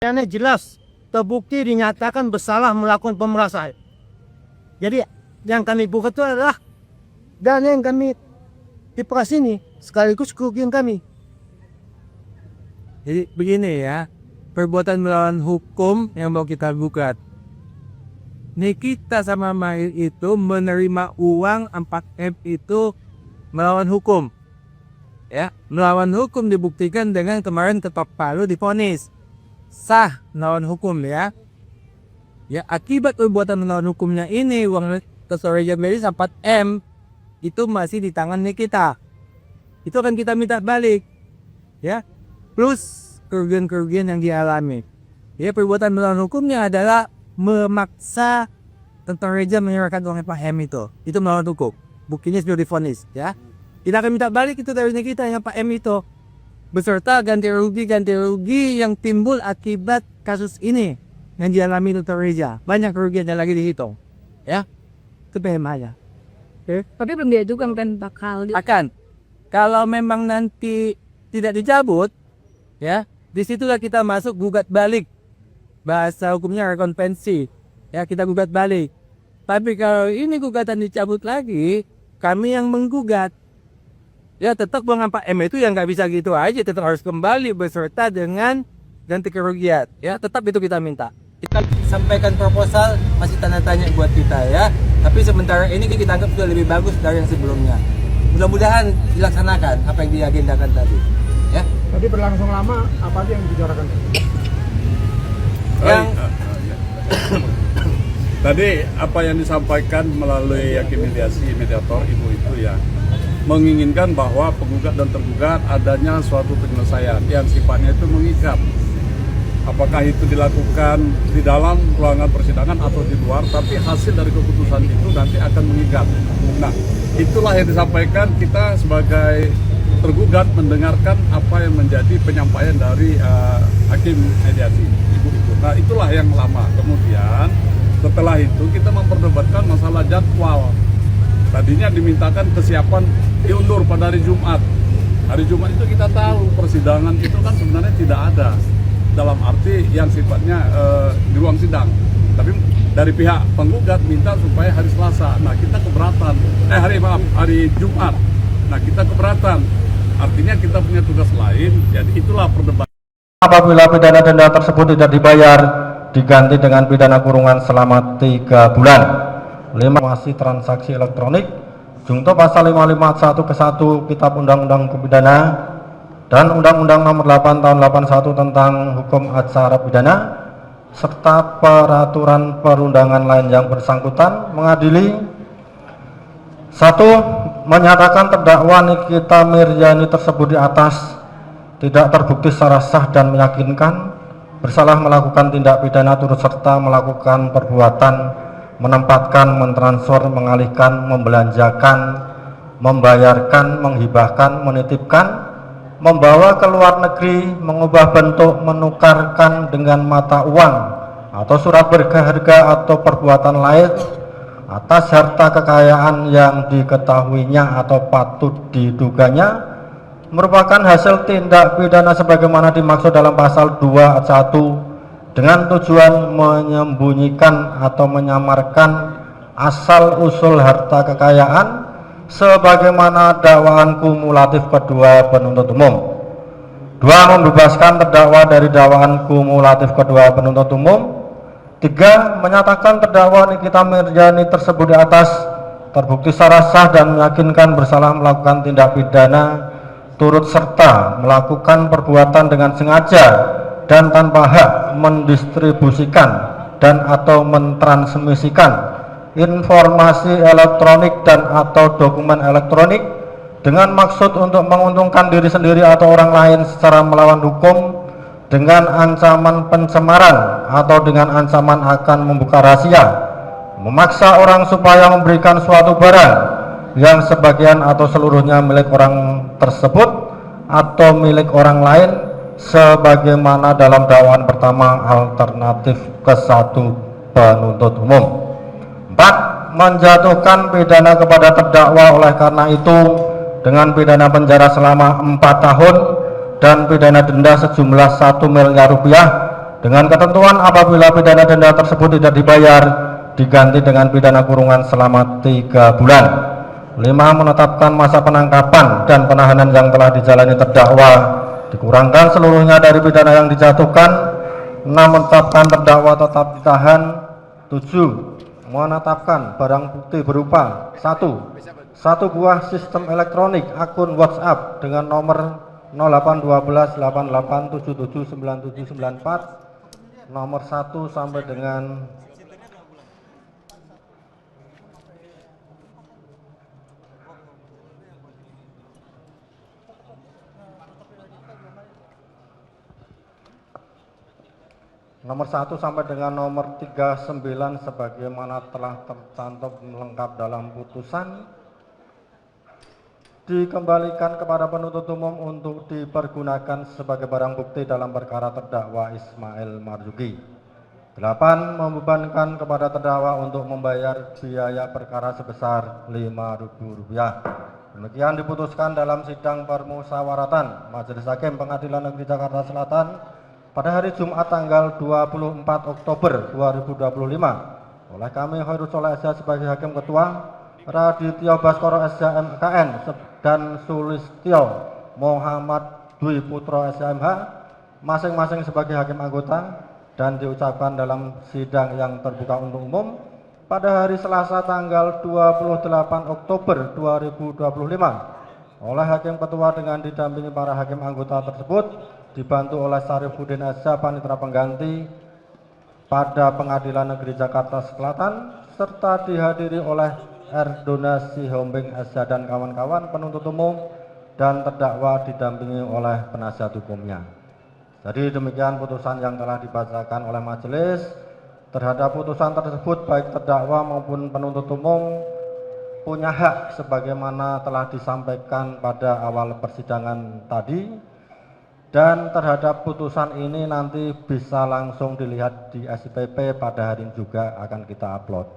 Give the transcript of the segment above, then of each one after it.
Ini jelas terbukti dinyatakan bersalah melakukan pemerasan. Jadi yang kami buka itu adalah dana yang kami diperas ini sekaligus kerugian kami. Jadi begini ya, perbuatan melawan hukum yang mau kita gugat. Nikita sama Mahir itu menerima uang 4M itu melawan hukum. Ya, melawan hukum dibuktikan dengan kemarin Ketok Palu divonis sah melawan hukum ya. Ya, akibat perbuatan melawan hukumnya ini uang Reja Meris 4M itu masih di tangan Nikita. Itu akan kita minta balik. Ya. Plus kerugian-kerugian yang dialami. Ya, perbuatan melawan hukumnya adalah memaksa Tentang Reja menyerahkan uang 4M itu. Itu melawan hukum. Buktinya sudah divonis ya. Kita akan minta balik itu dari Nikita yang 4M itu. Beserta ganti rugi yang timbul akibat kasus ini yang dialami Dr. Reja. Banyak kerugian yang lagi dihitung. Ya. Itu PM aja. Okay. Tapi belum diajukan kan bakal akan. Kalau memang nanti tidak dicabut, ya, disitulah kita masuk gugat balik. Bahasa hukumnya rekonvensi. Ya, kita gugat balik. Tapi kalau ini gugatan dicabut lagi, kami yang menggugat. Ya, tetap uang 4M itu yang nggak bisa gitu aja, tetap harus kembali beserta dengan ganti kerugian. Ya, tetap itu kita minta. Kita sampaikan proposal, masih tanda tanya buat kita ya. Tapi sementara ini kita anggap sudah lebih bagus dari yang sebelumnya. Mudah-mudahan dilaksanakan apa yang diagendakan tadi. Ya. Tadi berlangsung lama, apa aja yang dibicarakan? Yang tadi apa yang disampaikan melalui yakin mediator ibu itu ya, menginginkan bahwa penggugat dan tergugat adanya suatu penyelesaian yang sifatnya itu mengikat. Apakah itu dilakukan di dalam ruangan persidangan atau di luar, tapi hasil dari keputusan itu nanti akan mengikat. Nah, itulah yang disampaikan kita sebagai tergugat mendengarkan apa yang menjadi penyampaian dari hakim mediasi ibu itu. Nah, itulah yang lama. Kemudian setelah itu kita memperdebatkan masalah jadwal. Tadinya dimintakan kesiapan diundur pada hari Jumat. Hari Jumat itu kita tahu persidangan itu kan sebenarnya tidak ada dalam arti yang sifatnya di ruang sidang. Tapi dari pihak penggugat minta supaya hari Selasa. Nah, kita keberatan. Hari Jumat. Nah, kita keberatan. Artinya kita punya tugas lain. Jadi itulah perdebatan. Apabila pidana denda tersebut tidak dibayar, diganti dengan pidana kurungan selama 3 bulan. 5. Masih transaksi elektronik junto pasal 551 ke 1 Kitab Undang-Undang Hukum Pidana dan Undang-Undang Nomor 8 Tahun 81 tentang Hukum Acara Pidana serta peraturan perundangan lain yang bersangkutan mengadili 1. Menyatakan terdakwa Nikita Miryani tersebut di atas tidak terbukti secara sah dan meyakinkan bersalah melakukan tindak pidana turut serta melakukan perbuatan menempatkan, mentransfer, mengalihkan, membelanjakan, membayarkan, menghibahkan, menitipkan, membawa ke luar negeri, mengubah bentuk, menukarkan dengan mata uang atau surat berharga atau perbuatan lain atas harta kekayaan yang diketahuinya atau patut diduganya merupakan hasil tindak pidana sebagaimana dimaksud dalam pasal 2 ayat 1 dengan tujuan menyembunyikan atau menyamarkan asal usul harta kekayaan sebagaimana dakwaan kumulatif kedua penuntut umum. 2. Membebaskan terdakwa dari dakwaan kumulatif kedua penuntut umum. 3. Menyatakan terdakwa Nikita Miryani tersebut di atas terbukti secara sah dan meyakinkan bersalah melakukan tindak pidana turut serta melakukan perbuatan dengan sengaja dan tanpa hak mendistribusikan dan atau mentransmisikan informasi elektronik dan atau dokumen elektronik dengan maksud untuk menguntungkan diri sendiri atau orang lain secara melawan hukum dengan ancaman pencemaran atau dengan ancaman akan membuka rahasia, memaksa orang supaya memberikan suatu barang yang sebagian atau seluruhnya milik orang tersebut atau milik orang lain sebagaimana dalam dakwaan pertama alternatif ke 1 penuntut umum. 4. Menjatuhkan pidana kepada terdakwa oleh karena itu dengan pidana penjara selama 4 tahun dan pidana denda sejumlah 1 miliar rupiah dengan ketentuan apabila pidana denda tersebut tidak dibayar diganti dengan pidana kurungan selama 3 bulan. 5. Menetapkan masa penangkapan dan penahanan yang telah dijalani terdakwa dikurangkan seluruhnya dari pidana yang dijatuhkan. 6. Menetapkan terdakwa tetap ditahan. 7. Menetapkan barang bukti berupa 1. Satu buah sistem elektronik akun WhatsApp dengan nomor 081288779794 nomor 1 sampai dengan nomor 39 sebagaimana telah tercantum lengkap dalam putusan, dikembalikan kepada penuntut umum untuk dipergunakan sebagai barang bukti dalam perkara terdakwa Ismail Marzuki. 8. Membebankan kepada terdakwa untuk membayar biaya perkara sebesar Rp5.000. Demikian diputuskan dalam sidang permusyawaratan Majelis Hakim Pengadilan Negeri Jakarta Selatan pada hari Jumat tanggal 24 Oktober 2025 oleh kami Khairul Sholeh SH sebagai Hakim Ketua, Radityo Baskoro SH MKN dan Sulistyo Muhammad Dwi Putro SMH masing-masing sebagai hakim anggota, dan diucapkan dalam sidang yang terbuka untuk umum pada hari Selasa tanggal 28 Oktober 2025 oleh Hakim Ketua dengan didampingi para hakim anggota tersebut, dibantu oleh Syarifuddin SH Panitera Pengganti pada Pengadilan Negeri Jakarta Selatan, serta dihadiri oleh Erdona Sihombing SH dan kawan-kawan penuntut umum dan terdakwa didampingi oleh penasihat hukumnya. Jadi demikian putusan yang telah dibacakan oleh majelis. Terhadap putusan tersebut baik terdakwa maupun penuntut umum punya hak sebagaimana telah disampaikan pada awal persidangan tadi, dan terhadap putusan ini nanti bisa langsung dilihat di SIPP pada hari ini juga akan kita upload.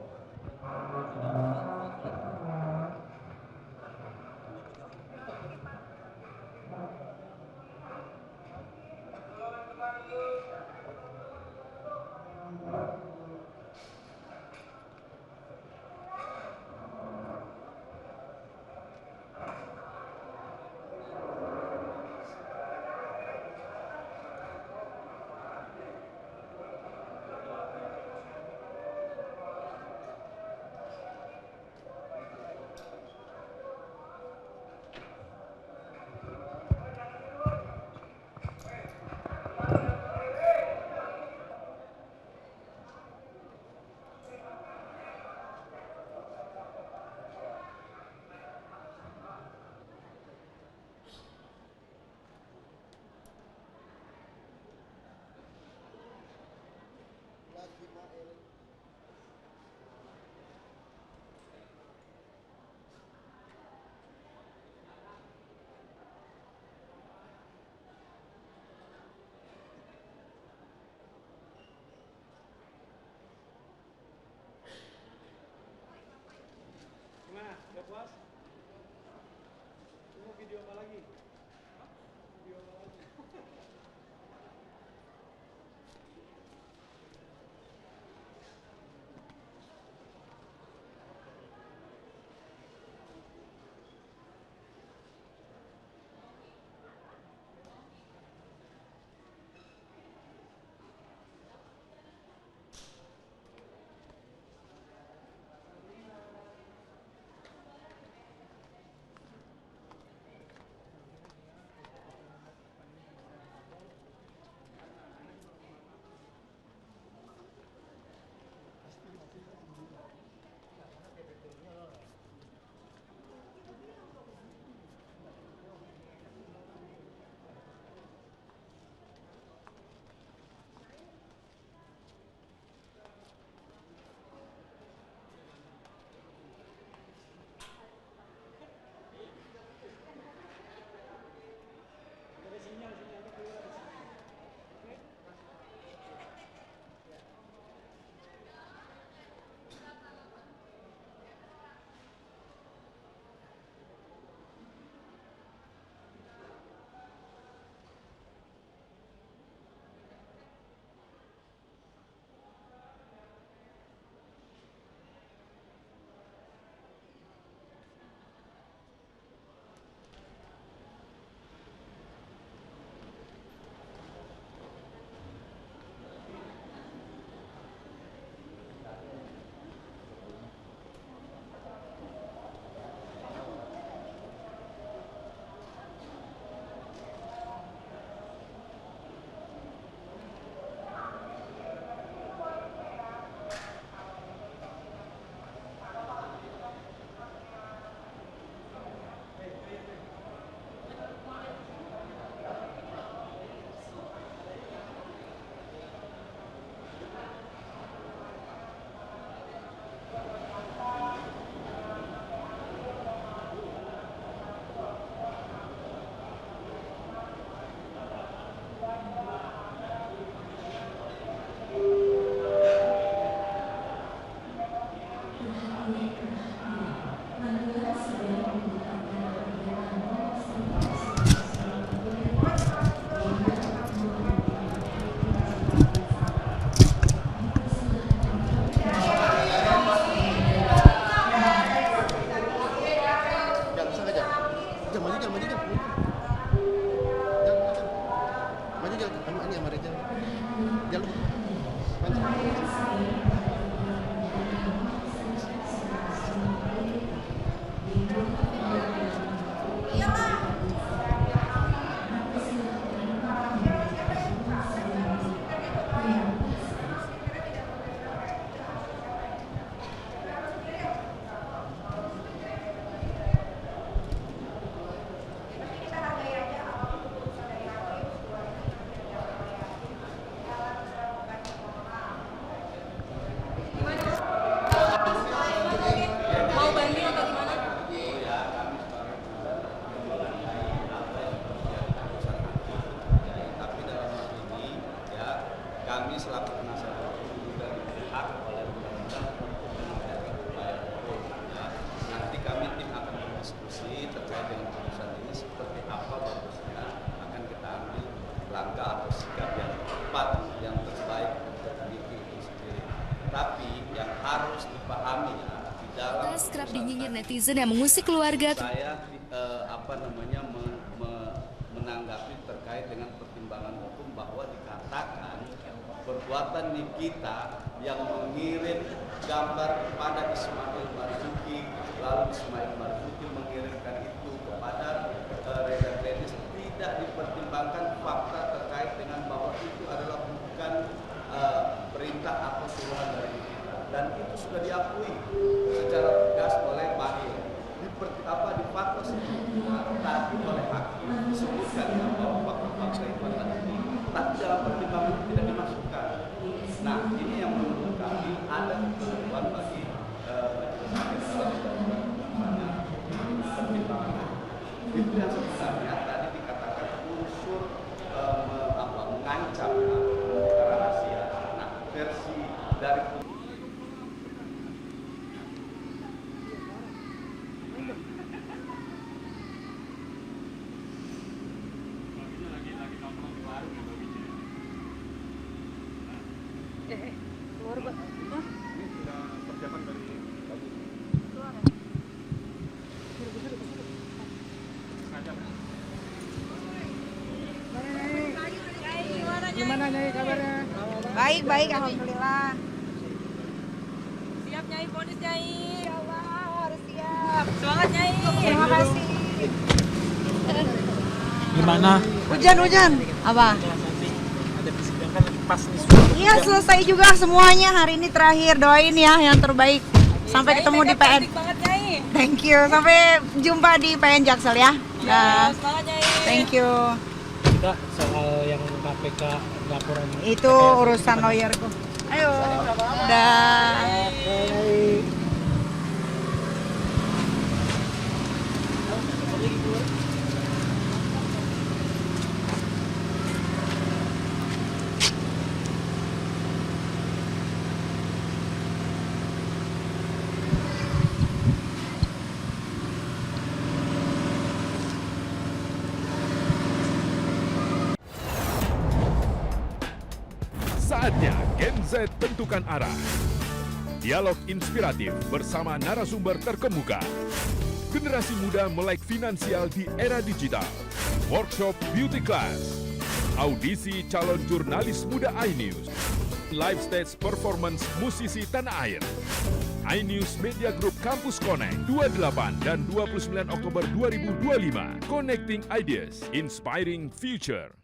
Kami selaku penasihat hukum juga dihak oleh undang-undang untuk menghadapi upaya hukum. Ya. Nanti kami tim akan berdiskusi terkait dengan putusan ini seperti apa bagusnya akan kita ambil langkah atau sikap yang tepat, yang terbaik untuk Niki itu sendiri. Tapi yang harus dipahami ya, di dalam Kerap dinyinyir netizen yang mengusik keluarga. saya menanggapi terkait dengan pertimbangan hukum bahwa dikatakan perbuatan Nikita yang mengirim gambar kepada Ismail Marzuki, lalu Ismail Marzuki mengirimkan itu kepada Reza Glenis, tidak dipertimbangkan fakta terkait dengan bahwa itu adalah bukan perintah atau suruhan dari Nikita, dan itu sudah diakui secara tegas oleh Mahir. Di fakta tadi oleh hakim disebutkan bahwa fakta-fakta itu adalah ini, tapi dalam pertimbangan itu tidak dimasukkan. Nah, ini yang menurut kami ada ketentuan bagi majelis hakim dalam pertimbangan. Itu yang sebenarnya tadi dikatakan unsur mengancam perkara rahasia. Nah, versi dari Gimana Nyai kabarnya? Baik, alhamdulillah. Siap Nyai, vonis Nyai. Ya Allah, harus siap. Semangat Nyai. Terima kasih. Gimana? Hujan. Apa? Ada persidangan lagi pas nih. Iya, selesai juga semuanya. Hari ini terakhir, doain ya yang terbaik. Sampai ketemu di PN. Cantik banget Nyai. Thank you. Sampai jumpa di PN Jaksel ya. Dah. Semangat Nyai. Thank you. Kita soal yang KPK laporan Itu urusan lawyerku. Ayo. Dah. Saatnya Gen Z tentukan arah. Dialog inspiratif bersama narasumber terkemuka. Generasi muda melek finansial di era digital. Workshop beauty class. Audisi calon jurnalis muda iNews. Live stage performance musisi tanah air. iNews Media Group Campus Connect 28 dan 29 Oktober 2025. Connecting Ideas, Inspiring Future.